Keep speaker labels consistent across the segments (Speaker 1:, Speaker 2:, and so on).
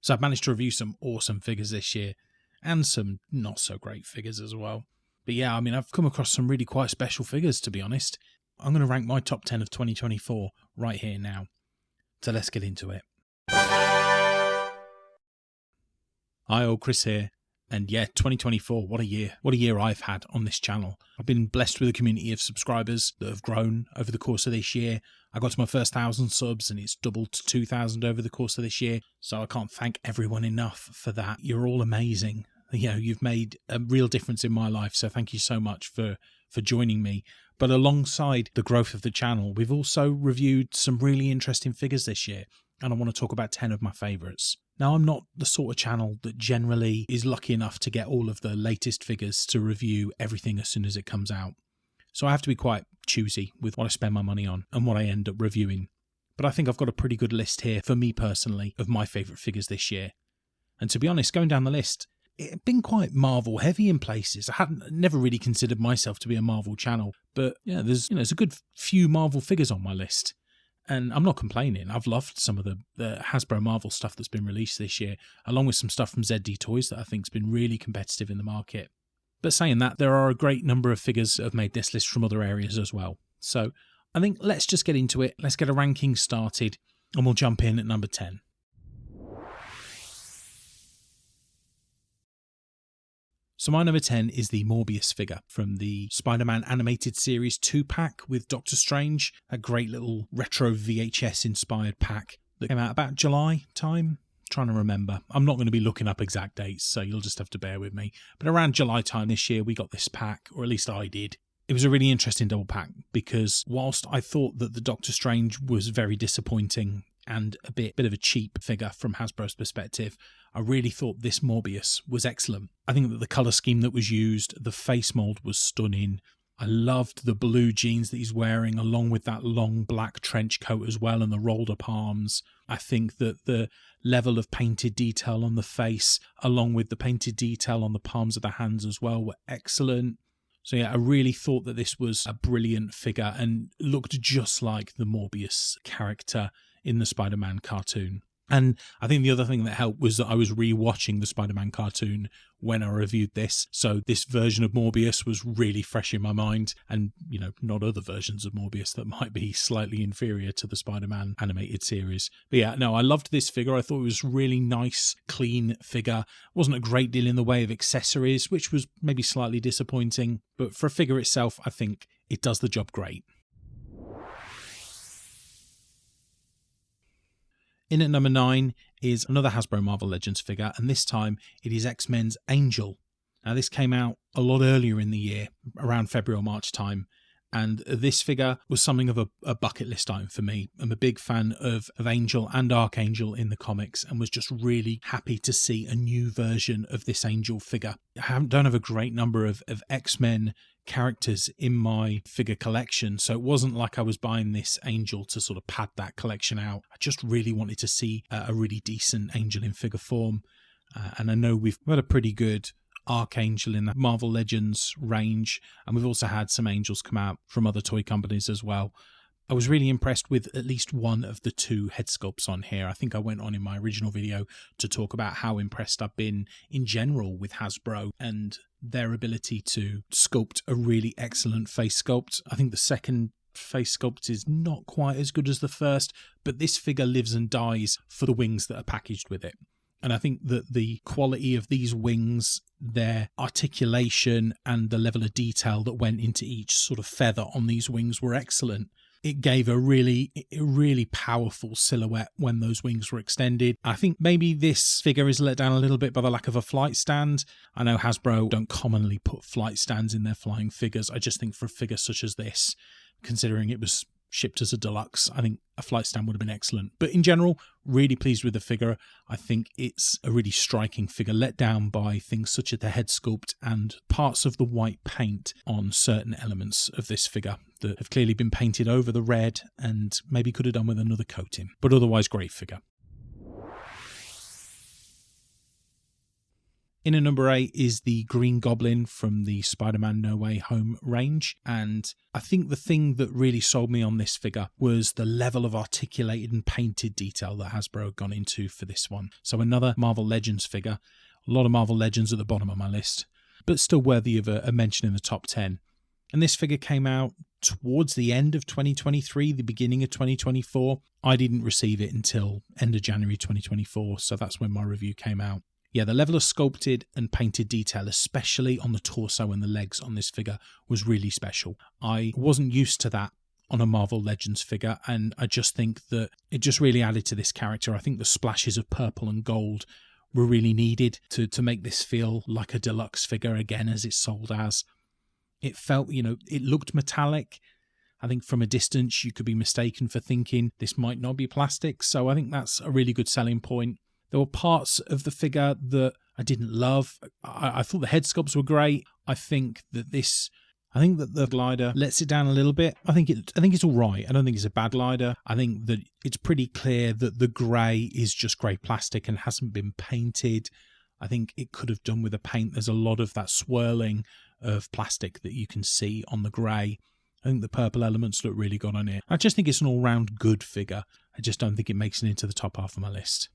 Speaker 1: So I've managed to review some awesome figures this year, and some not so great figures as well. But yeah, I mean, I've come across some really quite special figures, to be honest. I'm going to rank my top 10 of 2024 right here now. So let's get into it. Hi, old Chris here. And yeah, 2024, what a year. What a year I've had on this channel. I've been blessed with a community of subscribers that have grown over the course of this year. I got to my first 1,000 subs and it's doubled to 2,000 over the course of this year. So I can't thank everyone enough for that. You're all amazing. You know, you've made a real difference in my life. So thank you so much for joining me. But alongside the growth of the channel, we've also reviewed some really interesting figures this year. And I want to talk about 10 of my favourites. Now, I'm not the sort of channel that generally is lucky enough to get all of the latest figures to review everything as soon as it comes out. So I have to be quite choosy with what I spend my money on and what I end up reviewing. But I think I've got a pretty good list here for me personally of my favourite figures this year. And to be honest, going down the list, it had been quite Marvel heavy in places. I never really considered myself to be a Marvel channel, but yeah, there's a good few Marvel figures on my list. And I'm not complaining. I've loved some of the Hasbro Marvel stuff that's been released this year, along with some stuff from ZD Toys that I think has been really competitive in the market. But saying that, there are a great number of figures that have made this list from other areas as well. So I think let's just get into it. Let's get a ranking started, and we'll jump in at number 10. So my number 10 is the Morbius figure from the Spider-Man animated series 2-pack with Doctor Strange, a great little retro VHS-inspired pack that came out about July time. Trying to remember. I'm not going to be looking up exact dates, so you'll just have to bear with me. But around July time this year, we got this pack, or at least I did. It was a really interesting double pack because whilst I thought that the Doctor Strange was very disappointing and a bit of a cheap figure from Hasbro's perspective, I really thought this Morbius was excellent. I think that the colour scheme that was used, the face mould was stunning. I loved the blue jeans that he's wearing along with that long black trench coat as well and the rolled up arms. I think that the level of painted detail on the face along with the painted detail on the palms of the hands as well were excellent. So yeah, I really thought that this was a brilliant figure and looked just like the Morbius character in the Spider-Man cartoon. And I think the other thing that helped was that I was re-watching the Spider-Man cartoon when I reviewed this. So this version of Morbius was really fresh in my mind and, you know, not other versions of Morbius that might be slightly inferior to the Spider-Man animated series. But yeah, no, I loved this figure. I thought it was really nice, clean figure. Wasn't a great deal in the way of accessories, which was maybe slightly disappointing. But for a figure itself, I think it does the job great. In at number 9 is another Hasbro Marvel Legends figure, and this time it is X-Men's Angel. Now this came out a lot earlier in the year, around February or March time, and this figure was something of a bucket list item for me. I'm a big fan of Angel and Archangel in the comics and was just really happy to see a new version of this Angel figure. I don't have a great number of X-Men characters in my figure collection, so it wasn't like I was buying this Angel to sort of pad that collection out. I just really wanted to see a really decent Angel in figure form, and I know we've got a pretty good Archangel in the Marvel Legends range, and we've also had some Angels come out from other toy companies as well. I was really impressed with at least one of the 2 head sculpts on here. I think I went on in my original video to talk about how impressed I've been in general with Hasbro and their ability to sculpt a really excellent face sculpt. I think the second face sculpt is not quite as good as the first, but this figure lives and dies for the wings that are packaged with it. And I think that the quality of these wings, their articulation and the level of detail that went into each sort of feather on these wings were excellent. It gave a really powerful silhouette when those wings were extended. I think maybe this figure is let down a little bit by the lack of a flight stand. I know Hasbro don't commonly put flight stands in their flying figures. I just think for a figure such as this, considering it was shipped as a deluxe, I think a flight stand would have been excellent. But in general, really pleased with the figure. I think it's a really striking figure, let down by things such as the head sculpt and parts of the white paint on certain elements of this figure that have clearly been painted over the red and maybe could have done with another coating. But otherwise, great figure. In at number 8 is the Green Goblin from the Spider-Man No Way Home range, and I think the thing that really sold me on this figure was the level of articulated and painted detail that Hasbro had gone into for this one. So another Marvel Legends figure, a lot of Marvel Legends at the bottom of my list, but still worthy of a mention in the top 10. And this figure came out towards the end of 2023, the beginning of 2024. I didn't receive it until end of January 2024, so that's when my review came out. Yeah, the level of sculpted and painted detail, especially on the torso and the legs on this figure, was really special. I wasn't used to that on a Marvel Legends figure, and I just think that it just really added to this character. I think the splashes of purple and gold were really needed to make this feel like a deluxe figure again, as it's sold as. It felt, it looked metallic. I think from a distance you could be mistaken for thinking this might not be plastic, so I think that's a really good selling point. There were parts of the figure that I didn't love. I thought the head sculpts were great. I think that the glider lets it down a little bit. I think it's all right. I don't think it's a bad glider. I think that it's pretty clear that the grey is just grey plastic and hasn't been painted. I think it could have done with a paint. There's a lot of that swirling of plastic that you can see on the grey. I think the purple elements look really good on it. I just think it's an all-round good figure. I just don't think it makes it into the top half of my list.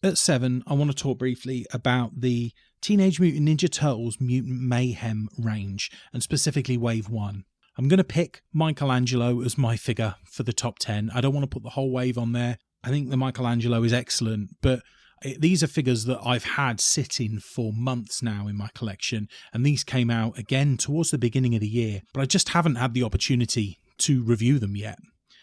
Speaker 1: At 7, I want to talk briefly about the Teenage Mutant Ninja Turtles Mutant Mayhem range, and specifically Wave 1. I'm going to pick Michelangelo as my figure for the top 10. I don't want to put the whole wave on there. I think the Michelangelo is excellent, but these are figures that I've had sitting for months now in my collection, and these came out again towards the beginning of the year, but I just haven't had the opportunity to review them yet.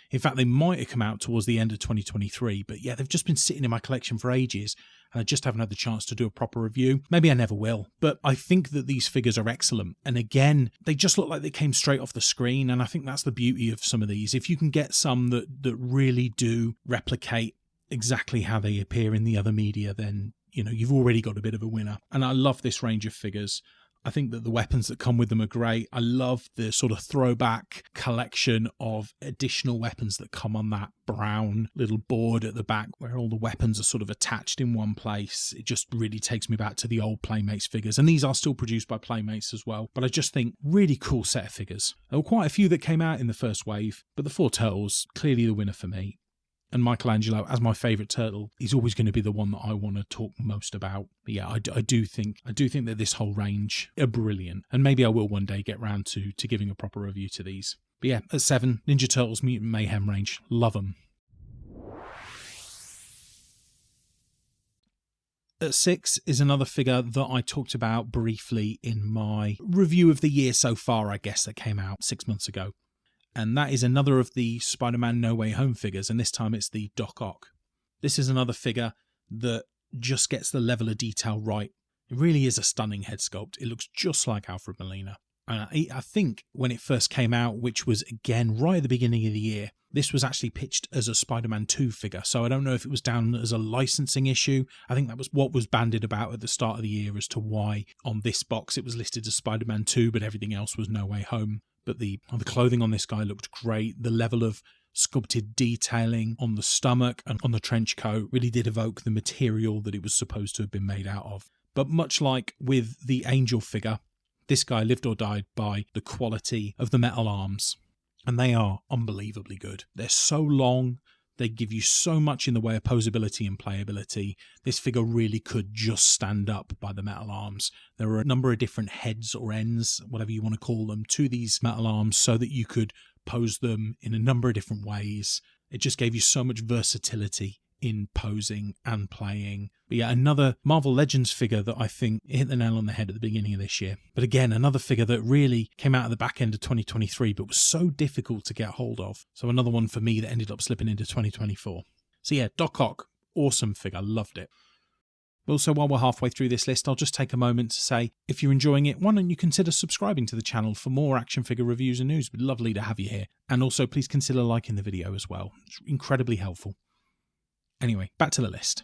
Speaker 1: In fact, they might have come out towards the end of 2023, but yeah, they've just been sitting in my collection for ages, and I just haven't had the chance to do a proper review. Maybe I never will, but I think that these figures are excellent. And again, they just look like they came straight off the screen, and I think that's the beauty of some of these. If you can get some that really do replicate exactly how they appear in the other media, then, you've already got a bit of a winner. And I love this range of figures. I think that the weapons that come with them are great. I love the sort of throwback collection of additional weapons that come on that brown little board at the back where all the weapons are sort of attached in one place. It just really takes me back to the old Playmates figures. And these are still produced by Playmates as well. But I just think really cool set of figures. There were quite a few that came out in the first wave, but the 4 Turtles, clearly the winner for me. And Michelangelo, as my favourite turtle, is always going to be the one that I want to talk most about. But yeah, I do think that this whole range are brilliant. And maybe I will one day get round to giving a proper review to these. But yeah, at 7, Ninja Turtles Mutant Mayhem range. Love them. At 6 is another figure that I talked about briefly in my review of the year so far, I guess, that came out 6 months ago. And that is another of the Spider-Man No Way Home figures, and this time it's the Doc Ock. This is another figure that just gets the level of detail right. It really is a stunning head sculpt. It looks just like Alfred Molina. And I think when it first came out, which was again right at the beginning of the year, this was actually pitched as a Spider-Man 2 figure. So I don't know if it was down as a licensing issue. I think that was what was bandied about at the start of the year as to why on this box it was listed as Spider-Man 2, but everything else was No Way Home. But the clothing on this guy looked great. The level of sculpted detailing on the stomach and on the trench coat really did evoke the material that it was supposed to have been made out of. But much like with the Angel figure, this guy lived or died by the quality of the metal arms. And they are unbelievably good. They're so long. They give you so much in the way of posability and playability. This figure really could just stand up by the metal arms. There are a number of different heads or ends, whatever you want to call them, to these metal arms so that you could pose them in a number of different ways. It just gave you so much versatility in posing and playing. But yeah, another Marvel Legends figure that I think hit the nail on the head at the beginning of this year. But again, another figure that really came out at the back end of 2023, but was so difficult to get hold of. So another one for me that ended up slipping into 2024. So yeah, Doc Ock, awesome figure, loved it. Also, while we're halfway through this list, I'll just take a moment to say, if you're enjoying it, why don't you consider subscribing to the channel for more action figure reviews and news? It'd be lovely to have you here. And also, please consider liking the video as well. It's incredibly helpful. Anyway, back to the list.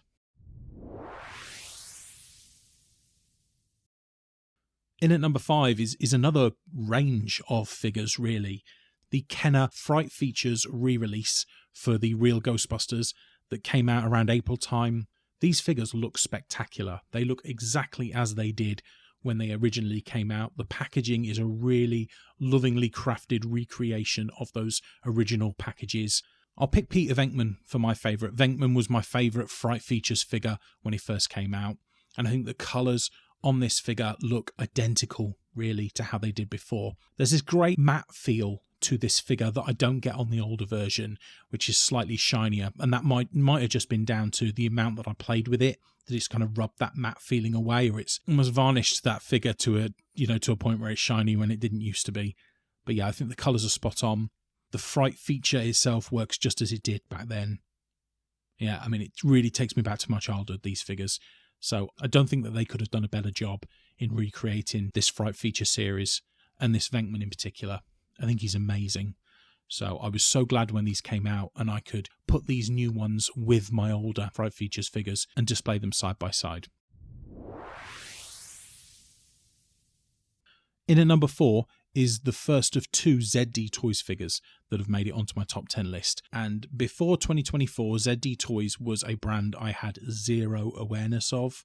Speaker 1: In at number 5 is another range of figures, really. The Kenna Fright Features re-release for the Real Ghostbusters that came out around April time. These figures look spectacular. They look exactly as they did when they originally came out. The packaging is a really lovingly crafted recreation of those original packages. I'll pick Peter Venkman for my favourite. Venkman was my favourite Fright Features figure when he first came out, and I think the colours on this figure look identical, really, to how they did before. There's this great matte feel to this figure that I don't get on the older version, which is slightly shinier, and that might have just been down to the amount that I played with it, that it's kind of rubbed that matte feeling away, or it's almost varnished that figure to a point where it's shiny when it didn't used to be. But yeah, I think the colours are spot on. The Fright feature itself works just as it did back then. Yeah, I mean, it really takes me back to my childhood, these figures. So I don't think that they could have done a better job in recreating this Fright feature series, and this Venkman in particular. I think he's amazing. So I was so glad when these came out and I could put these new ones with my older Fright Features figures and display them side by side. In at number 4 is the first of 2 ZD Toys figures that have made it onto my top 10 list. And before 2024, ZD Toys was a brand I had zero awareness of.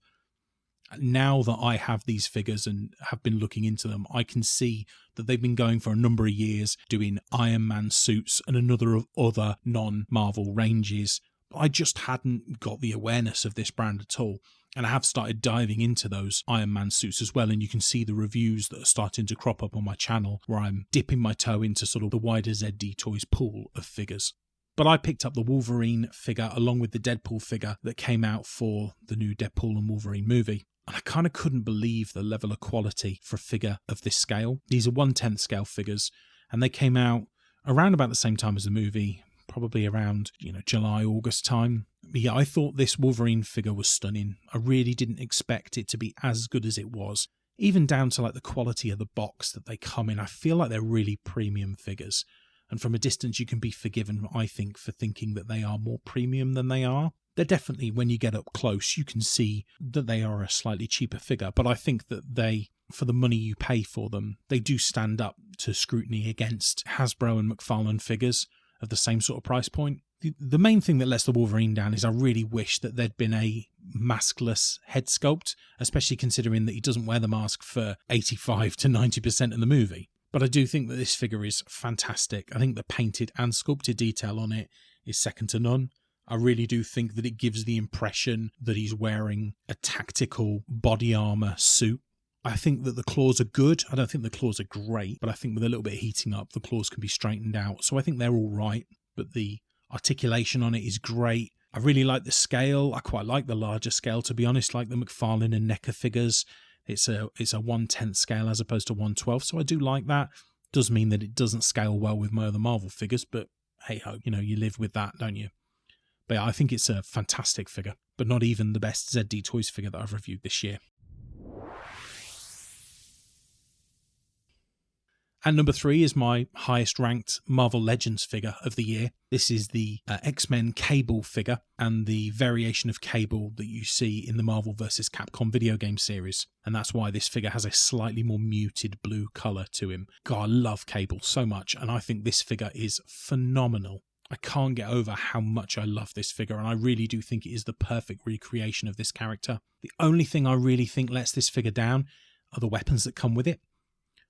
Speaker 1: Now that I have these figures and have been looking into them, I can see that they've been going for a number of years doing Iron Man suits and another of other non-Marvel ranges. I just hadn't got the awareness of this brand at all. And I have started diving into those Iron Man suits as well, and you can see the reviews that are starting to crop up on my channel where I'm dipping my toe into sort of the wider ZD Toys pool of figures. But I picked up the Wolverine figure along with the Deadpool figure that came out for the new Deadpool and Wolverine movie. And I kind of couldn't believe the level of quality for a figure of this scale. These are 1/10 scale figures, and they came out around about the same time as the movie, probably around, July, August time. But yeah, I thought this Wolverine figure was stunning. I really didn't expect it to be as good as it was. Even down to like the quality of the box that they come in. I feel like they're really premium figures. And from a distance, you can be forgiven, I think, for thinking that they are more premium than they are. They're definitely, when you get up close, you can see that they are a slightly cheaper figure. But I think that they, for the money you pay for them, they do stand up to scrutiny against Hasbro and McFarlane figures of the same sort of price point. The main thing that lets the Wolverine down is I really wish that there'd been a maskless head sculpt, especially considering that he doesn't wear the mask for 85 to 90% of the movie. But I do think that this figure is fantastic. I think the painted and sculpted detail on it is second to none. I really do think that it gives the impression that he's wearing a tactical body armor suit. I think that the claws are good. I don't think the claws are great, but I think with a little bit of heating up, the claws can be straightened out. So I think they're all right, but the articulation on it is great. I really like the scale. I quite like the larger scale, to be honest, like the McFarlane and NECA figures. It's a 1/10 scale as opposed to 1/12, so I do like that. Does mean that it doesn't scale well with my other Marvel figures, but hey ho, you live with that, don't you? But yeah, I think it's a fantastic figure, but not even the best ZD Toys figure that I've reviewed this year. And number 3 is my highest ranked Marvel Legends figure of the year. This is the X-Men Cable figure and the variation of Cable that you see in the Marvel vs. Capcom video game series. And that's why this figure has a slightly more muted blue colour to him. God, I love Cable so much, and I think this figure is phenomenal. I can't get over how much I love this figure, and I really do think it is the perfect recreation of this character. The only thing I really think lets this figure down are the weapons that come with it.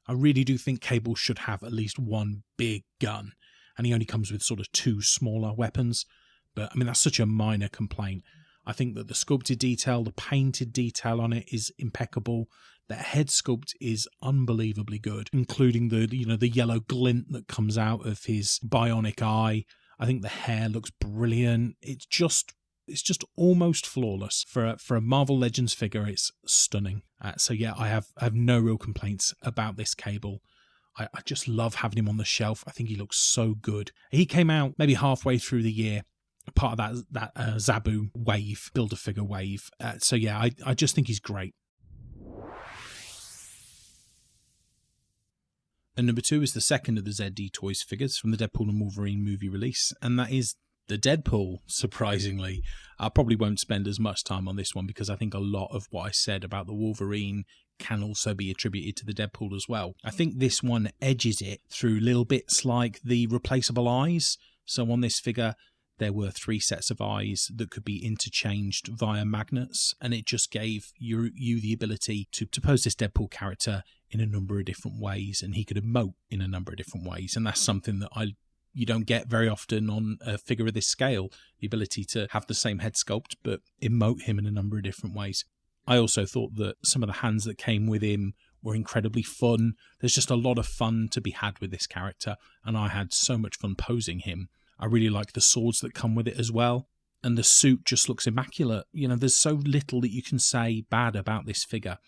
Speaker 1: I really do think Cable should have at least one big gun, and he only comes with sort of 2 smaller weapons. But I mean, that's such a minor complaint. I think that the sculpted detail, the painted detail on it is impeccable. The head sculpt is unbelievably good, including the yellow glint that comes out of his bionic eye. I think the hair looks brilliant. It's just almost flawless for a Marvel Legends figure. It's stunning. So yeah, I have no real complaints about this Cable. I just love having him on the shelf. I think he looks so good. He came out maybe halfway through the year, part of that Zabu wave, Build-A-Figure wave. So yeah, I just think he's great. And number 2 is the second of the ZD Toys figures from the Deadpool and Wolverine movie release, and that is the Deadpool, surprisingly. I probably won't spend as much time on this one because I think a lot of what I said about the Wolverine can also be attributed to the Deadpool as well. I think this one edges it through little bits like the replaceable eyes. So on this figure, there were 3 sets of eyes that could be interchanged via magnets, and it just gave you the ability to pose this Deadpool character in a number of different ways, and he could emote in a number of different ways, and that's something that you don't get very often on a figure of this scale, the ability to have the same head sculpt but emote him in a number of different ways. I also thought that some of the hands that came with him were incredibly fun. There's just a lot of fun to be had with this character, and I had so much fun posing him. I really like the swords that come with it as well, and the suit just looks immaculate. You know, there's so little that you can say bad about this figure.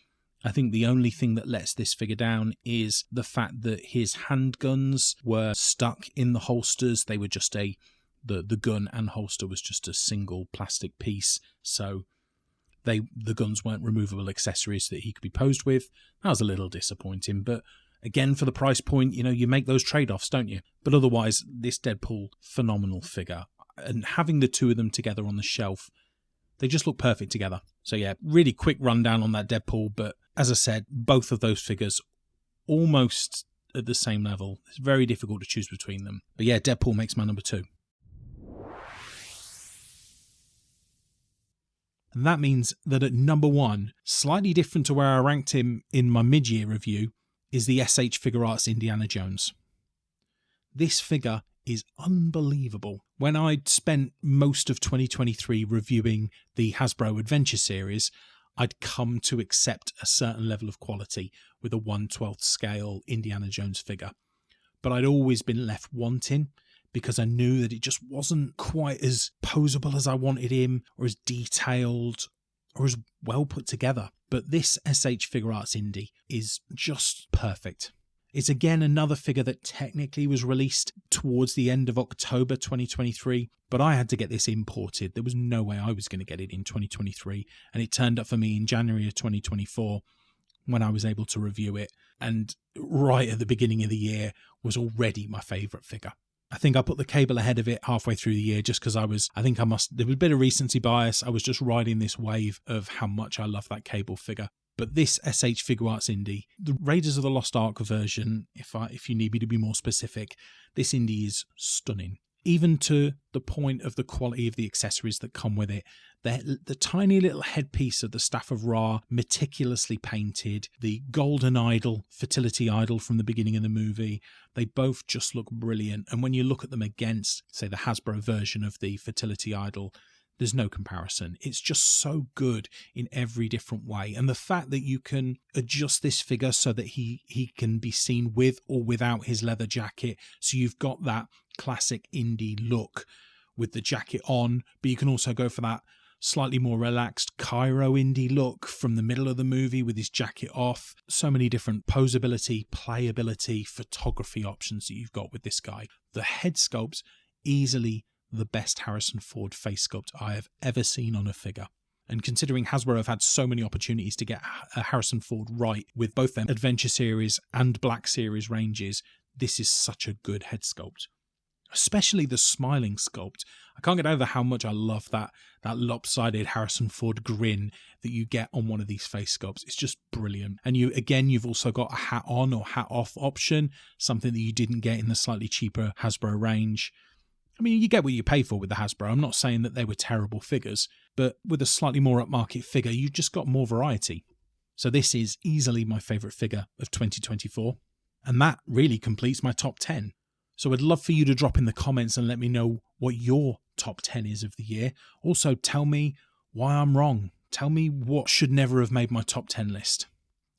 Speaker 1: I think the only thing that lets this figure down is the fact that his handguns were stuck in the holsters. They were just the gun and holster was just a single plastic piece, so the guns weren't removable accessories that he could be posed with. That was a little disappointing, but again, for the price point, you know, you make those trade-offs, don't you? But otherwise, this Deadpool, phenomenal figure. And having the two of them together on the shelf, they just look perfect together. So yeah, really quick rundown on that Deadpool, but as I said, both of those figures almost at the same level. It's very difficult to choose between them. But yeah, Deadpool makes my number 2. And that means that at number 1, slightly different to where I ranked him in my mid-year review, is the SH Figure Arts Indiana Jones. This figure is unbelievable. When I'd spent most of 2023 reviewing the Hasbro Adventure series, I'd come to accept a certain level of quality with a 1/12 scale Indiana Jones figure. But I'd always been left wanting, because I knew that it just wasn't quite as posable as I wanted him, or as detailed, or as well put together. But this SH Figure Arts Indie is just perfect. It's again another figure that technically was released towards the end of October 2023, but I had to get this imported. There was no way I was going to get it in 2023, and it turned up for me in January of 2024 when I was able to review it, and right at the beginning of the year was already my favourite figure. I think I put the Cable ahead of it halfway through the year just because there was a bit of recency bias. I was just riding this wave of how much I love that Cable figure. But this SH Figure Arts Indie, the Raiders of the Lost Ark version, if you need me to be more specific, this Indie is stunning. Even to the point of the quality of the accessories that come with it. The tiny little headpiece of the Staff of Ra, meticulously painted, the golden idol, fertility idol from the beginning of the movie, they both just look brilliant. And when you look at them against, say, the Hasbro version of the fertility idol, there's no comparison. It's just so good in every different way. And the fact that you can adjust this figure so that he can be seen with or without his leather jacket, so you've got that classic indie look with the jacket on, but you can also go for that slightly more relaxed Cairo indie look from the middle of the movie with his jacket off. So many different posability, playability, photography options that you've got with this guy. The head sculpt's easily the best Harrison Ford face sculpt I have ever seen on a figure. And considering Hasbro have had so many opportunities to get a Harrison Ford right with both their Adventure Series and Black Series ranges, this is such a good head sculpt. Especially the smiling sculpt. I can't get over how much I love that lopsided Harrison Ford grin that you get on one of these face sculpts. It's just brilliant. And you've also got a hat on or hat off option, something that you didn't get in the slightly cheaper Hasbro range. I mean, you get what you pay for with the Hasbro. I'm not saying that they were terrible figures, but with a slightly more upmarket figure, you just got more variety. So this is easily my favourite figure of 2024. And that really completes my top 10. So I'd love for you to drop in the comments and let me know what your top 10 is of the year. Also, tell me why I'm wrong. Tell me what should never have made my top 10 list.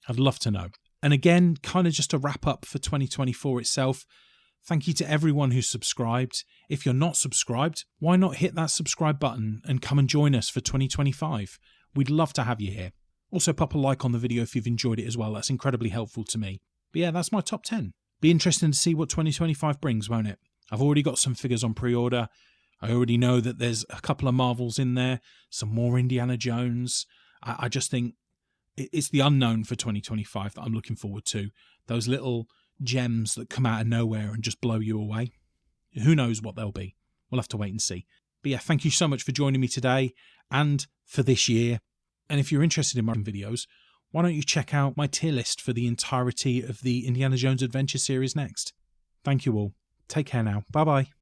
Speaker 1: I'd love to know. And again, kind of just a wrap up for 2024 itself. Thank you to everyone who's subscribed. If you're not subscribed, why not hit that subscribe button and come and join us for 2025? We'd love to have you here. Also, pop a like on the video if you've enjoyed it as well. That's incredibly helpful to me. But yeah, that's my top 10. Be interesting to see what 2025 brings, won't it? I've already got some figures on pre-order. I already know that there's a couple of Marvels in there, some more Indiana Jones. I just think it's the unknown for 2025 that I'm looking forward to. Those little gems that come out of nowhere and just blow you away. Who knows what they'll be? We'll have to wait and see. But yeah, thank you so much for joining me today and for this year. And if you're interested in my videos, why don't you check out my tier list for the entirety of the Indiana Jones Adventure series next? Thank you all. Take care now. Bye-bye.